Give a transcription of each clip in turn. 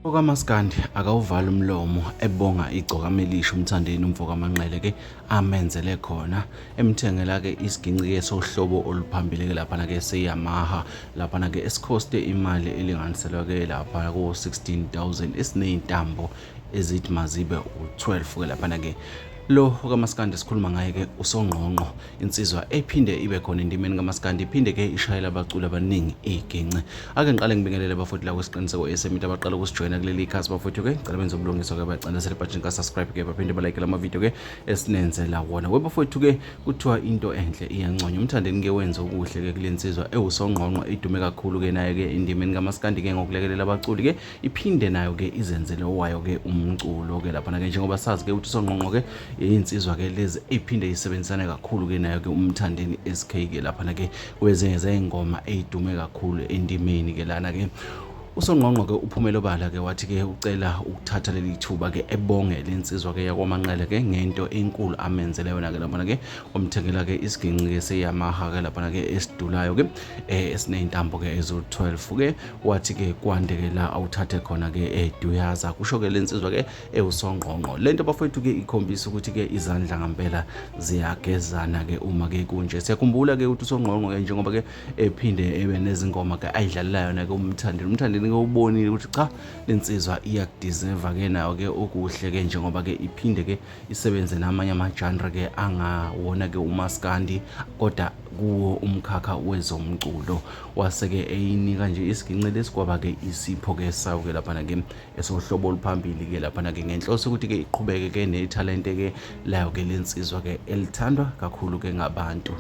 OkaMaskandi akawuvala umlomo ebonga igcokamelisha umthandeni umfoka Manqele ke amenzele khona emthengela ke isiginci ke sohlobo oluphambili ke lapha ke seYamaha lapha ke esikhoste imali elinganiselwa ke lapha ku 16000 esineyintambo ezithi mazibe u12 ke lapha ke lo okaMaskandi sikhuluma ngaye ke usongqongqo insizwa ephinde ibe khona endimeni kaMaskandi iphinde ke ishayela abaculi abaningi iginci ake ngiqale ngibingelele bafuthi la kwesiqiniseko esemita abaqala ukusijoyina kuleli khasi bafuthi ke ngicela benze ubulungiswa ke bacandisele button ka subscribe ke baphinde ba like lama video ke esinenzela wona webafuthi ke kuthiwa into enhle iyanconywa umthandeni ke wenza okuhle ke kulensizwa ewusongqongqo idume kakhulu ke naye ke endimeni kaMaskandi ke ngokulekelela abaculi ke iphinde nayo ke izenzele wayo ke umculo ke lapha ke njengoba sazi ke uthi usongqongqo ke insizwa ke lezi iphinde isebenzisana kakhulu ke nayo ke umthandeni SK ke lapha ke kwezenze ingoma ezidume kakhulu endimeni ke lana ke usongqongqo ke uphumelo bala ke wathi ke ucela ukuthatha leli thuba ke ebonge lensizwa ke yakwaManqele ke ngento enkulu amenzele yona ke lapha ke umthengela ke isiginci ke seYamaha ke lapha ke esidulayo ke esineyintambo ke ezo12 ke wathi ke kwande ke la awuthathe khona ke eduyaza kusho ke lensizwa ke ewusongqongqo lento bafethu ke ikhombisa ukuthi ke izandla ngempela ziyagezana ke uma ke kunje siyakhumbula ke ukuthi usongqongqo ke njengoba ke ephinde ebe nezingoma ke ayidlalayo na ke umthandeni ubonile ukuthi cha lensizwa iyakudeserve ke nayo ke okuhle ke njengoba ke iphinde ke isebenze namanye ama-genre ke angawona ke uMaskandi kodwa kuwo umkhakha wezomculo waseke eyinika nje isiginci lesikwaba ke isipho ke sawo ke lapha ke esohlobo oluphambili ke lapha ke ngenhloso ukuthi ke iqhubeke ke netalente ke layo ke lensizwa ke elithandwa kakhulu ke ngabantu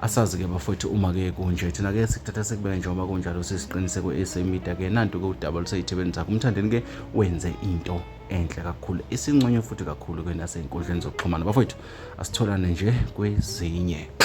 asazi ke bafowethu uma ke kunje thina ke sikuthatha sekubeke njengoba kunjalo sesiqiniseko esemida ke nanto ke udaba luseyithebeni zakho umthandeni ke wenze into enhle kakhulu isinconywe futhi kakhulu ke nasey'nkundleni zokuxhumana bafowethu asitholane nje kwezinye